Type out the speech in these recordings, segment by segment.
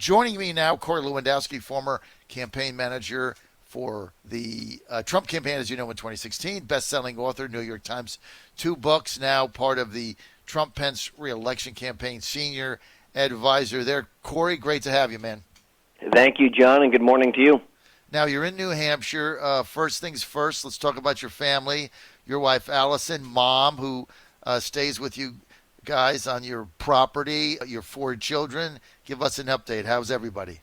Joining me now, Corey Lewandowski, former campaign manager for the Trump campaign, as you know, in 2016, best-selling author, New York Times, 2 books, now part of the Trump-Pence re-election campaign, senior advisor there. Corey, great to have you, man. Thank you, John, and good morning to you. Now, you're in New Hampshire. First things first, let's talk about your family, your wife, Allison, mom, who stays with you guys on your property, your 4 children. Give us an update. How's everybody?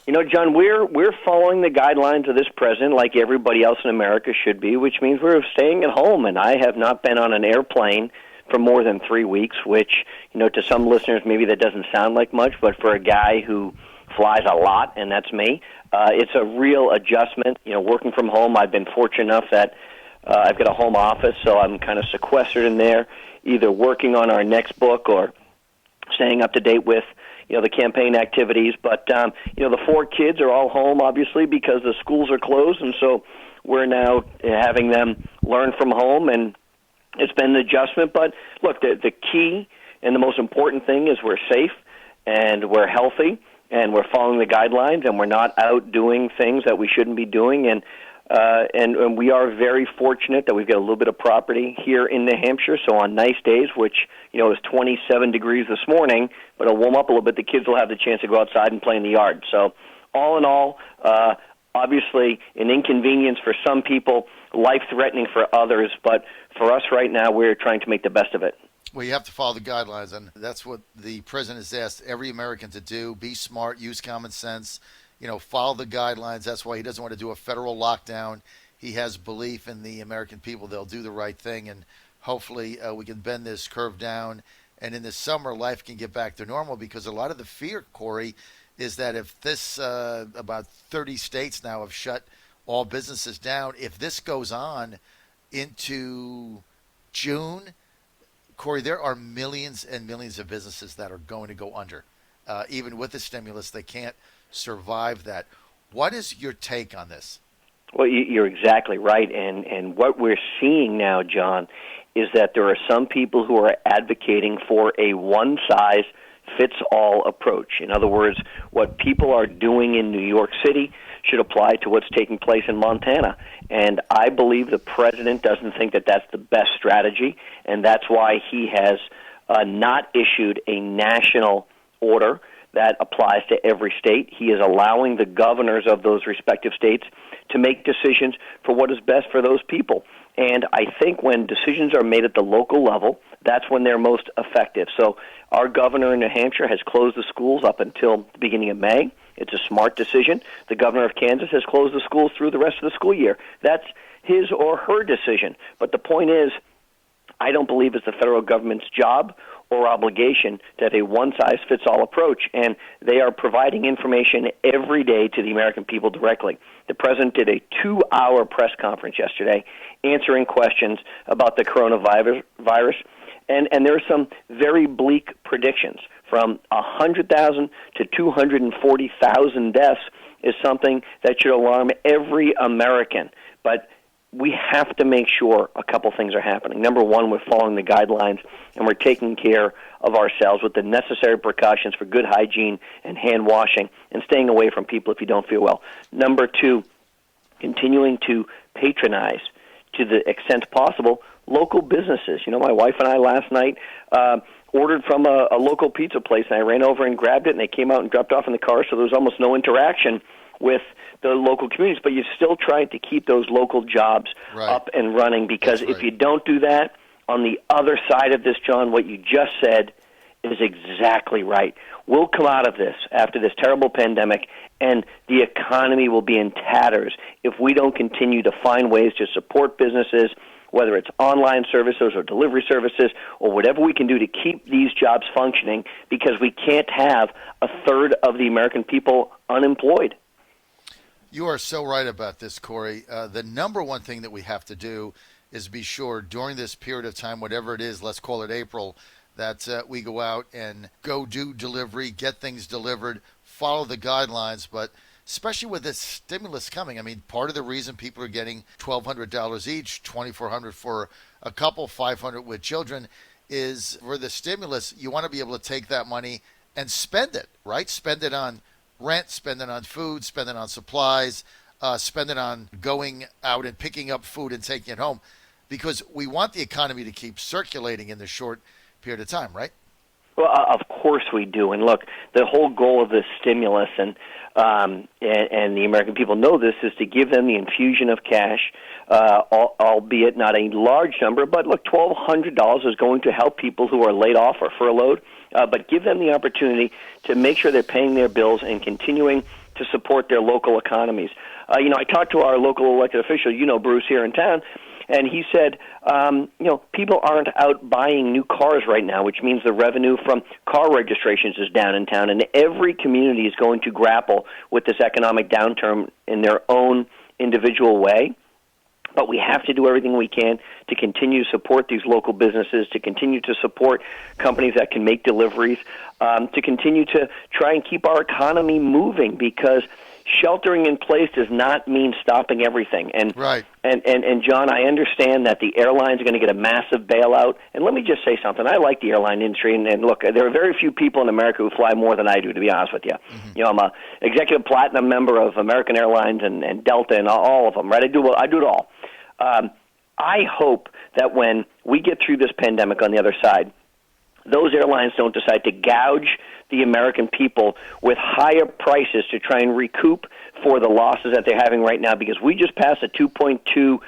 You know, John, we're following the guidelines of this president like everybody else in America should be, which means we're staying at home. And I have not been on an airplane for more than 3 weeks, which, you know, to some listeners, maybe that doesn't sound like much, but for a guy who flies a lot, and that's me, it's a real adjustment. You know, working from home, I've been fortunate enough that I've got a home office, so I'm kind of sequestered in there, either working on our next book or staying up to date with, you know, the campaign activities. But, you know, the 4 kids are all home, obviously, because the schools are closed, and so we're now having them learn from home, and it's been an adjustment. But, look, the key and the most important thing is we're safe and we're healthy and we're following the guidelines and we're not out doing things that we shouldn't be doing. And we are very fortunate that we've got a little bit of property here in New Hampshire. So on nice days, which, you know, is 27 degrees this morning, but it'll warm up a little bit, the kids will have the chance to go outside and play in the yard. So all in all, obviously an inconvenience for some people, life-threatening for others. But for us right now, we're trying to make the best of it. Well, you have to follow the guidelines, and that's what the president has asked every American to do. Be smart, use common sense. You know, follow the guidelines. That's why he doesn't want to do a federal lockdown. He has belief in the American people. They'll do the right thing, and hopefully we can bend this curve down. And in the summer, life can get back to normal, because a lot of the fear, Corey, is that if this, about 30 states now have shut all businesses down, if this goes on into June, Corey, there are millions and millions of businesses that are going to go under. Even with the stimulus, they can't survive that. What is your take on this? Well, you're exactly right. And what we're seeing now, John, is that there are some people who are advocating for a one-size-fits-all approach. In other words, what people are doing in New York City should apply to what's taking place in Montana. And I believe the president doesn't think that that's the best strategy, and that's why he has not issued a national order that applies to every state. He is allowing the governors of those respective states to make decisions for what is best for those people. And I think when decisions are made at the local level, that's when they're most effective. So our governor in New Hampshire has closed the schools up until the beginning of May. It's a smart decision. The governor of Kansas has closed the schools through the rest of the school year. That's his or her decision. But the point is, I don't believe it's the federal government's job or obligation to have a one-size-fits-all approach, and they are providing information every day to the American people directly. The president did a 2-hour press conference yesterday answering questions about the coronavirus, and there are some very bleak predictions. From 100,000 to 240,000 deaths is something that should alarm every American. But we have to make sure a couple things are happening. Number one, we're following the guidelines, and we're taking care of ourselves with the necessary precautions for good hygiene and hand washing and staying away from people if you don't feel well. Number two, continuing to patronize, to the extent possible, local businesses. You know, my wife and I last night ordered from a local pizza place, and I ran over and grabbed it, and they came out and dropped off in the car, so there was almost no interaction with the local communities, but you're still trying to keep those local jobs up and running, because if you don't do that, on the other side of this, John, what you just said is exactly right. We'll come out of this after this terrible pandemic, and the economy will be in tatters if we don't continue to find ways to support businesses, whether it's online services or delivery services or whatever we can do to keep these jobs functioning, because we can't have a third of the American people unemployed. You are so right about this, Corey. The number one thing that we have to do is be sure during this period of time, whatever it is, let's call it April, that we go out and go do delivery, get things delivered, follow the guidelines. But especially with this stimulus coming, I mean, part of the reason people are getting $1,200 each, $2,400 for a couple, $500 with children, is for the stimulus, you want to be able to take that money and spend it, right? Spend it on rent, spend it on food, spend it on supplies, spend it on going out and picking up food and taking it home, because we want the economy to keep circulating in the short period of time, right? Well, of course we do. And look, the whole goal of this stimulus, and the American people know this, is to give them the infusion of cash, albeit not a large number. But look, $1,200 is going to help people who are laid off or furloughed, but give them the opportunity to make sure they're paying their bills and continuing to support their local economies. I talked to our local elected official, Bruce, here in town, and he said, people aren't out buying new cars right now, which means the revenue from car registrations is down in town, and every community is going to grapple with this economic downturn in their own individual way. But we have to do everything we can to continue to support these local businesses, to continue to support companies that can make deliveries, to continue to try and keep our economy moving, because sheltering in place does not mean stopping everything. And right. And John, I understand that the airlines are going to get a massive bailout. And let me just say something. I like the airline industry. And look, there are very few people in America who fly more than I do, to be honest with you. Mm-hmm. I'm a executive platinum member of American Airlines and Delta and all of them, right? I do it all. I hope that when we get through this pandemic on the other side, those airlines don't decide to gouge the American people with higher prices to try and recoup for the losses that they're having right now, because we just passed a $2.2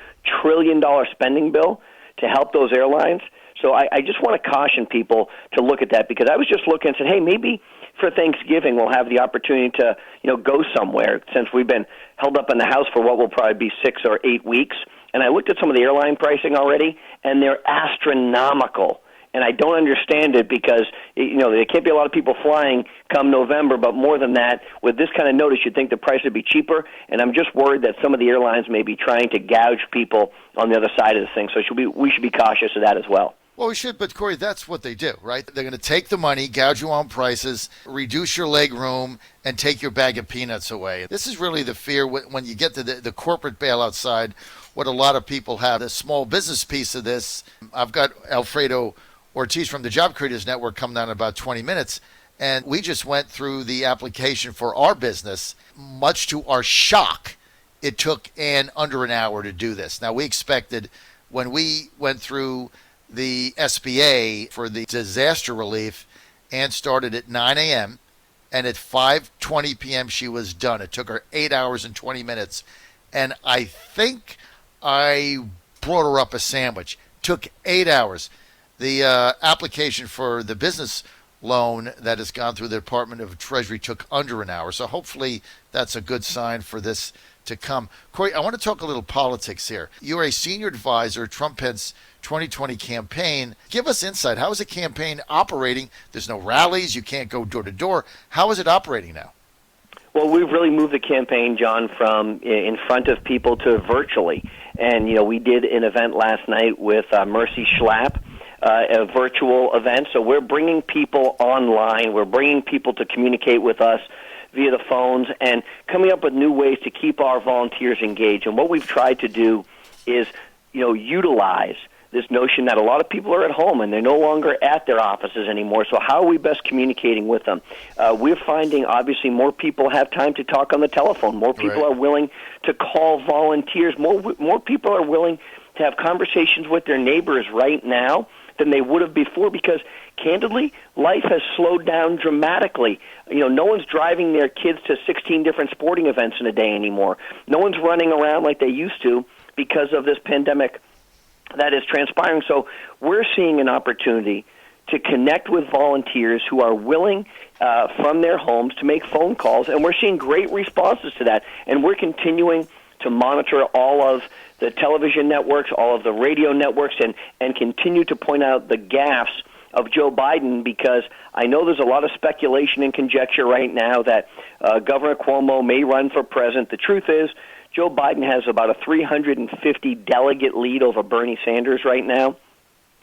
trillion spending bill to help those airlines. So I just want to caution people to look at that, because I was just looking and said, hey, maybe for Thanksgiving we'll have the opportunity to go somewhere, since we've been held up in the house for what will probably be 6 or 8 weeks. And I looked at some of the airline pricing already, and they're astronomical. And I don't understand it, because there can't be a lot of people flying come November. But more than that, with this kind of notice, you'd think the price would be cheaper. And I'm just worried that some of the airlines may be trying to gouge people on the other side of this thing. So we should be cautious of that as well. Well, we should, but Corey, that's what they do, right? They're going to take the money, gouge you on prices, reduce your leg room, and take your bag of peanuts away. This is really the fear when you get to the corporate bailout side. What a lot of people have, the small business piece of this. I've got Alfredo Ortiz from the Job Creators Network coming down in about 20 minutes, and we just went through the application for our business. Much to our shock, it took under an hour to do this. Now, we expected, when we went through the SBA for the disaster relief, Ann started at 9 a.m., and at 5:20 p.m. she was done. It took her 8 hours and 20 minutes, and I think I brought her up a sandwich. Took 8 hours. The application for the business loan that has gone through the Department of Treasury took under an hour. So hopefully that's a good sign for this to come. Corey, I want to talk a little politics here. You're a senior advisor, Trump-Pence 2020 campaign. Give us insight. How is the campaign operating? There's no rallies. You can't go door to door. How is it operating now? Well, we've really moved the campaign, John, from in front of people to virtually. And, we did an event last night with Mercy Schlapp, a virtual event. So we're bringing people online. We're bringing people to communicate with us via the phones and coming up with new ways to keep our volunteers engaged. And what we've tried to do is, utilize this notion that a lot of people are at home and they're no longer at their offices anymore. So how are we best communicating with them? We're finding, obviously, more people have time to talk on the telephone. More people are willing to call volunteers. More people are willing to have conversations with their neighbors right now than they would have before, because, candidly, life has slowed down dramatically. No one's driving their kids to 16 different sporting events in a day anymore. No one's running around like they used to because of this pandemic that is transpiring. So we're seeing an opportunity to connect with volunteers who are willing from their homes to make phone calls, and we're seeing great responses to that. And we're continuing to monitor all of the television networks, all of the radio networks, and continue to point out the gaffes of Joe Biden, because I know there's a lot of speculation and conjecture right now that Governor Cuomo may run for president. The truth is, Joe Biden has about a 350 delegate lead over Bernie Sanders right now.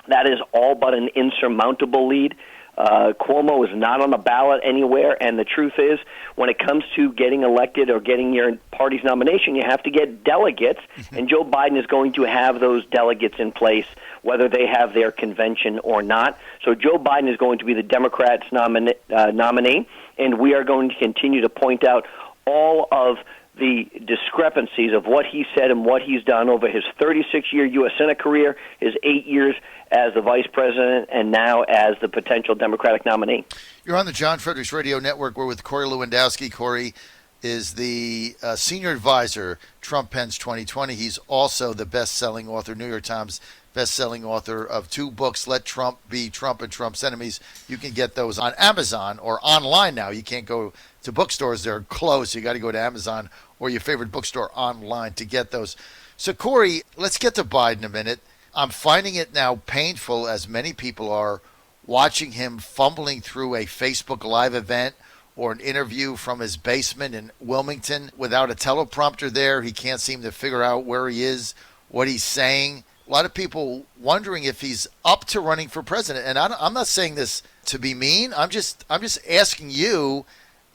That is all but an insurmountable lead. Cuomo is not on the ballot anywhere, and the truth is, when it comes to getting elected or getting your party's nomination, you have to get delegates, and Joe Biden is going to have those delegates in place, whether they have their convention or not. So Joe Biden is going to be the Democrats' nominee, and we are going to continue to point out all of the discrepancies of what he said and what he's done over his 36-year U.S. Senate career, his 8 years as the vice president, and now as the potential Democratic nominee. You're on the John Fredericks Radio Network. We're with Corey Lewandowski. Corey is the senior advisor, Trump Pence 2020. He's also the best-selling author, New York Times best-selling author of 2 books, Let Trump Be Trump and Trump's Enemies. You can get those on Amazon or online now. You can't go to bookstores. They're closed. You got to go to Amazon or your favorite bookstore online to get those. So, Corey, let's get to Biden a minute. I'm finding it now painful, as many people are, watching him fumbling through a Facebook Live event or an interview from his basement in Wilmington without a teleprompter there. He can't seem to figure out where he is, what he's saying. A lot of people wondering if he's up to running for president. And I'm not saying this to be mean. I'm just asking you,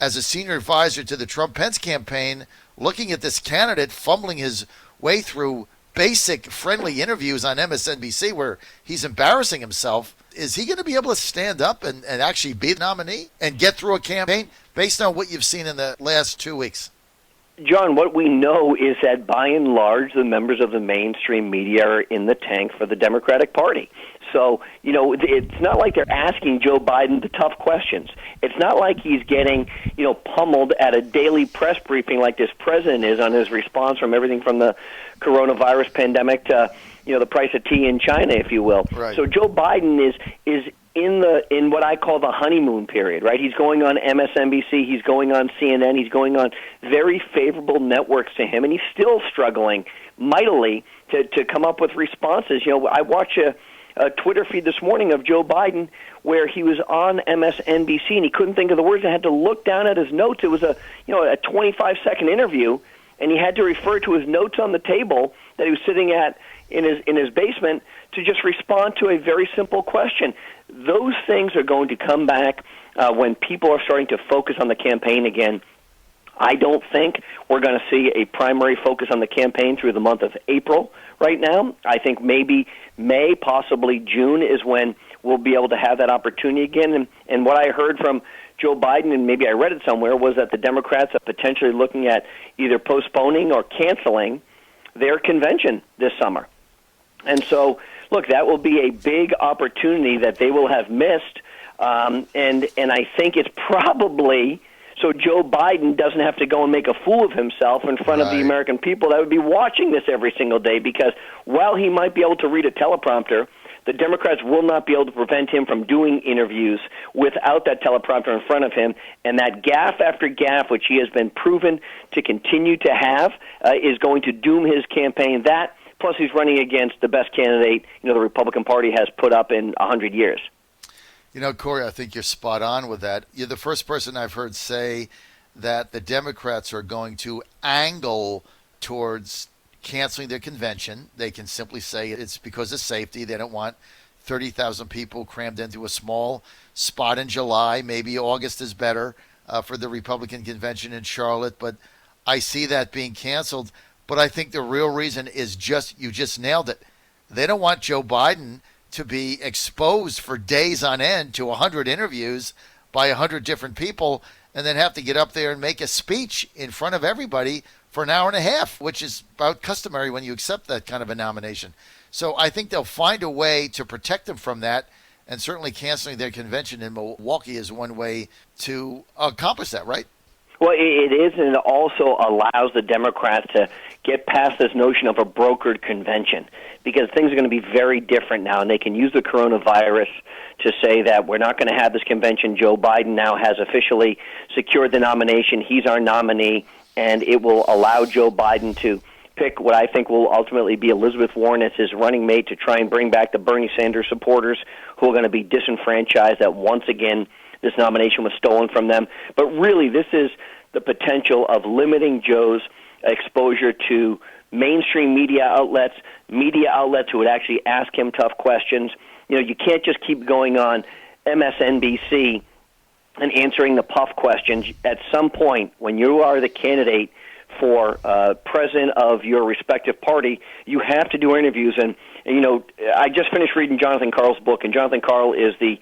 as a senior advisor to the Trump-Pence campaign, looking at this candidate fumbling his way through basic friendly interviews on MSNBC where he's embarrassing himself. Is he going to be able to stand up and actually be the nominee and get through a campaign based on what you've seen in the last 2 weeks? John, what we know is that by and large, the members of the mainstream media are in the tank for the Democratic Party. So, it's not like they're asking Joe Biden the tough questions. It's not like he's getting, pummeled at a daily press briefing like this president is on his response from everything from the coronavirus pandemic to, the price of tea in China, if you will. Right. So Joe Biden is in what I call the honeymoon period, right? He's going on MSNBC, he's going on CNN, he's going on very favorable networks to him, and he's still struggling mightily to come up with responses. I watch a Twitter feed this morning of Joe Biden where he was on MSNBC and he couldn't think of the words. I had to look down at his notes. It was a 25-second interview, and he had to refer to his notes on the table that he was sitting at in his basement to just respond to a very simple question. Those things are going to come back when people are starting to focus on the campaign again. I don't think we're going to see a primary focus on the campaign through the month of April right now. I think maybe May, possibly June, is when we'll be able to have that opportunity again. And what I heard from Joe Biden, and maybe I read it somewhere, was that the Democrats are potentially looking at either postponing or canceling their convention this summer. And so, look, that will be a big opportunity that they will have missed. And I think it's probably so Joe Biden doesn't have to go and make a fool of himself in front of the American people that would be watching this every single day, because while he might be able to read a teleprompter, the Democrats will not be able to prevent him from doing interviews without that teleprompter in front of him. And that gaffe after gaffe, which he has been proven to continue to have, is going to doom his campaign. That, plus he's running against the best candidate the Republican Party has put up in 100 years. Corey, I think you're spot on with that. You're the first person I've heard say that the Democrats are going to angle towards canceling their convention. They can simply say it's because of safety. They don't want 30,000 people crammed into a small spot in July. Maybe August is better for the Republican convention in Charlotte, but I see that being canceled. But I think the real reason is you just nailed it. They don't want Joe Biden to be exposed for days on end to 100 interviews by 100 different people and then have to get up there and make a speech in front of everybody for an hour and a half, which is about customary when you accept that kind of a nomination. So I think they'll find a way to protect them from that, and certainly canceling their convention in Milwaukee is one way to accomplish that, right? Well, it is, and it also allows the Democrats to get past this notion of a brokered convention, because things are going to be very different now, and they can use the coronavirus to say that we're not going to have this convention. Joe Biden now has officially secured the nomination. He's our nominee, and it will allow Joe Biden to pick what I think will ultimately be Elizabeth Warren as his running mate to try and bring back the Bernie Sanders supporters who are going to be disenfranchised that once again this nomination was stolen from them. But really, this is the potential of limiting Joe's exposure to mainstream media outlets who would actually ask him tough questions. You can't just keep going on MSNBC and answering the puff questions. At some point, when you are the candidate for president of your respective party, you have to do interviews. And I just finished reading Jonathan Karl's book, and Jonathan Karl is the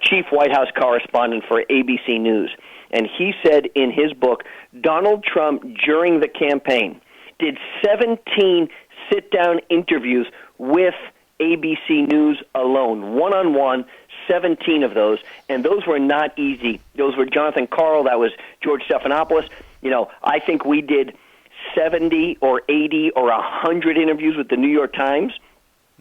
chief White House correspondent for ABC News. And he said in his book, Donald Trump, during the campaign, did 17 sit-down interviews with ABC News alone, one-on-one, 17 of those, and those were not easy. Those were Jonathan Karl, that was George Stephanopoulos. I think we did 70 or 80 or 100 interviews with the New York Times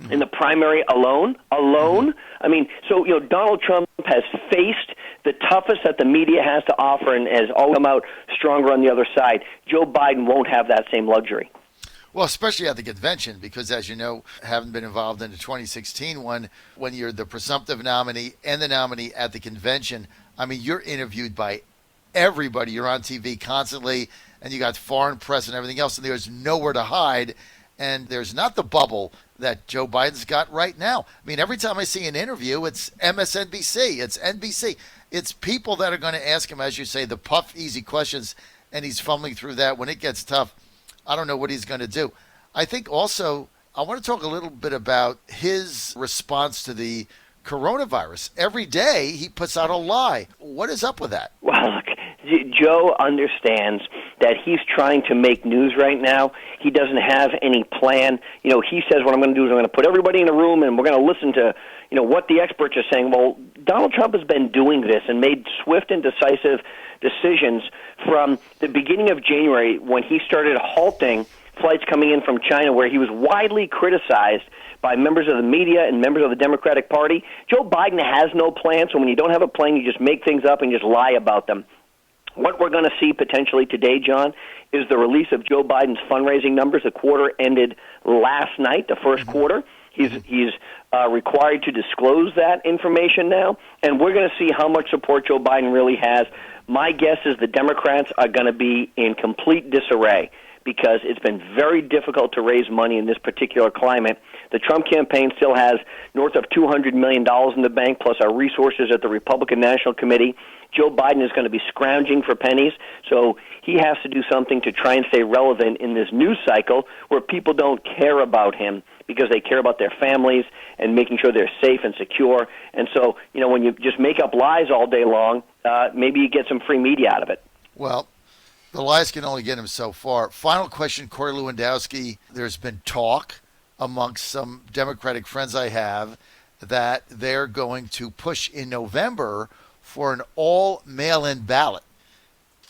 in the primary alone. I mean, so, Donald Trump has faced the toughest that the media has to offer and has always come out stronger on the other side. Joe Biden won't have that same luxury. Well, especially at the convention, because as you know, having been involved in the 2016 one, when you're the presumptive nominee and the nominee at the convention, I mean, you're interviewed by everybody. You're on TV constantly, and you got foreign press and everything else, and there's nowhere to hide. And there's not the bubble that Joe Biden's got right now. I mean, every time I see an interview, it's MSNBC, it's NBC. It's people that are going to ask him, as you say, the puff, easy questions, and he's fumbling through that. When it gets tough, I don't know what he's going to do. I think also, I want to talk a little bit about his response to the coronavirus. Every day he puts out a lie. What is up with that? Well, look, Joe understands that he's trying to make news right now. He doesn't have any plan. He says, what I'm going to do is I'm going to put everybody in a room and we're going to listen to, what the experts are saying. Well, Donald Trump has been doing this and made swift and decisive decisions from the beginning of January when he started halting flights coming in from China, where he was widely criticized by members of the media and members of the Democratic Party. Joe Biden has no plan, so when you don't have a plan, you just make things up and just lie about them. What we're going to see potentially today, John, is the release of Joe Biden's fundraising numbers. The quarter ended last night, the first quarter. He's required to disclose that information now, and we're going to see how much support Joe Biden really has. My guess is the Democrats are going to be in complete disarray because it's been very difficult to raise money in this particular climate. The Trump campaign still has north of $200 million in the bank, plus our resources at the Republican National Committee. Joe Biden is going to be scrounging for pennies, so he has to do something to try and stay relevant in this news cycle where people don't care about him because they care about their families and making sure they're safe and secure. And so, when you just make up lies all day long, maybe you get some free media out of it. Well, the lies can only get him so far. Final question, Corey Lewandowski. There's been talk amongst some Democratic friends I have that they're going to push in November for an all mail-in ballot,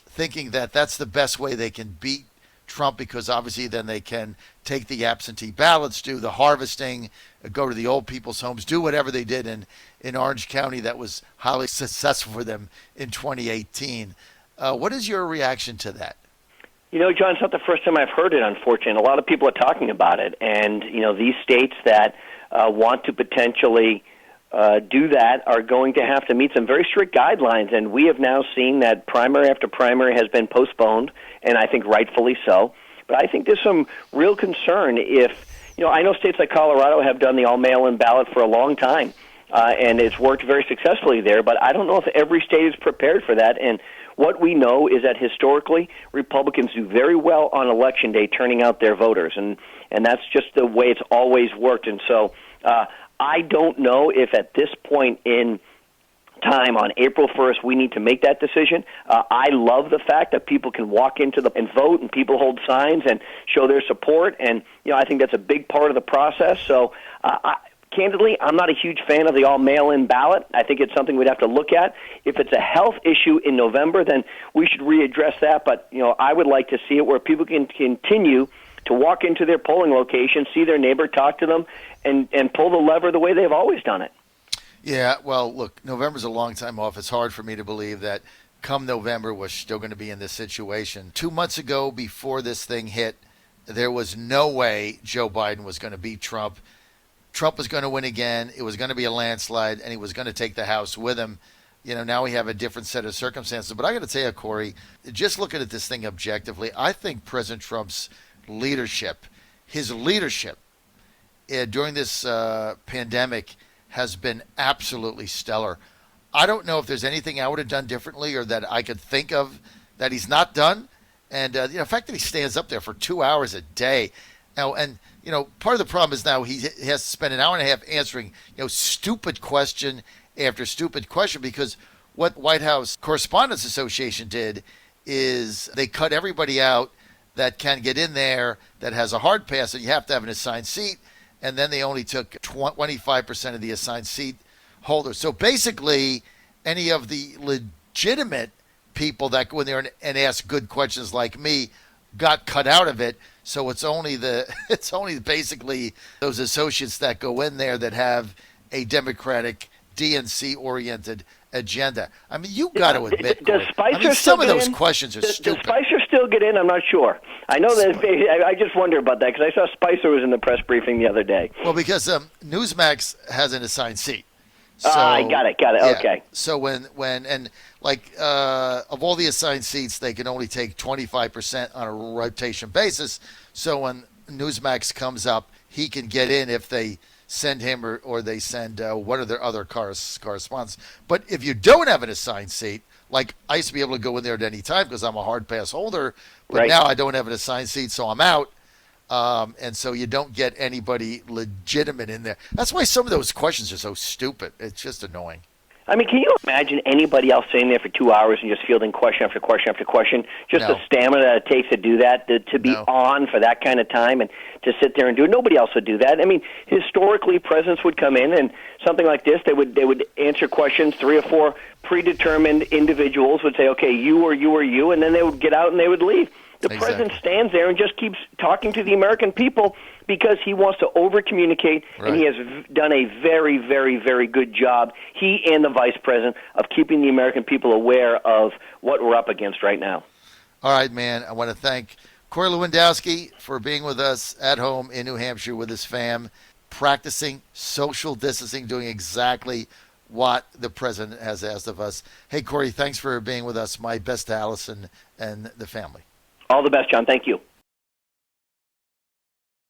thinking that that's the best way they can beat Trump, because obviously then they can take the absentee ballots, do the harvesting, go to the old people's homes, do whatever they did in Orange County that was highly successful for them in 2018. What is your reaction to that? John, it's not the first time I've heard it, unfortunately. A lot of people are talking about it. And, these states that want to potentially do that are going to have to meet some very strict guidelines. And we have now seen that primary after primary has been postponed, and I think rightfully so. But I think there's some real concern if, I know states like Colorado have done the all-mail-in ballot for a long time, and it's worked very successfully there. But I don't know if every state is prepared for that. And what we know is that historically, Republicans do very well on Election Day turning out their voters, and that's just the way it's always worked. And so I don't know if at this point in time on April 1st we need to make that decision. I love the fact that people can walk into and vote, and people hold signs and show their support, and I think that's a big part of the process. So candidly, I'm not a huge fan of the all-mail-in ballot. I think it's something we'd have to look at. If it's a health issue in November, then we should readdress that. But, I would like to see it where people can continue to walk into their polling location, see their neighbor, talk to them, and pull the lever the way they've always done it. Yeah, well, look, November's a long time off. It's hard for me to believe that come November we're still going to be in this situation. 2 months ago, before this thing hit, there was no way Joe Biden was going to beat Trump. Trump was going to win again. It was going to be a landslide, and he was going to take the House with him. Now we have a different set of circumstances. But I got to tell you, Corey, just looking at this thing objectively, I think President Trump's leadership, his leadership during this pandemic has been absolutely stellar. I don't know if there's anything I would have done differently or that I could think of that he's not done. And the fact that he stands up there for 2 hours a day. Now, and part of the problem is now he has to spend an hour and a half answering, stupid question after stupid question, because what White House Correspondents Association did is they cut everybody out that can get in there that has a hard pass, and you have to have an assigned seat, and then they only took 25% of the assigned seat holders. So basically, any of the legitimate people that go in there and ask good questions like me got cut out of it. So it's only basically those associates that go in there that have a Democratic DNC oriented agenda. I mean, you got to admit, does Spicer some of those questions are stupid. Does Spicer still get in? I'm not sure. I know that. I just wonder about that because I saw Spicer was in the press briefing the other day. Well, because Newsmax has an assigned seat. So, I got it. yeah. Okay. So when of all the assigned seats, they can only take 25% on a rotation basis. So when Newsmax comes up, he can get in if they send him or they send one of their other correspondents. But if you don't have an assigned seat, like I used to be able to go in there at any time because I'm a hard pass holder, but right. Now I don't have an assigned seat, so I'm out. And so you don't get anybody legitimate in there. That's why some of those questions are so stupid. It's just annoying. I mean, can you imagine anybody else sitting there for 2 hours and just fielding question after question after question? Just the stamina that it takes to do that, to be on for that kind of time and to sit there and do it. Nobody else would do that. I mean, historically, presidents would come in and something like this, they would answer questions. 3 or 4 predetermined individuals would say, okay, you or you or you, and then they would get out and they would leave. The president stands there and just keeps talking to the American people because he wants to over-communicate, and he has done a very, very, very good job, he and the vice president, of keeping the American people aware of what we're up against right now. All right, man. I want to thank Corey Lewandowski for being with us at home in New Hampshire with his fam, practicing social distancing, doing exactly what the president has asked of us. Hey, Corey, thanks for being with us. My best to Allison and the family. All the best, John. Thank you.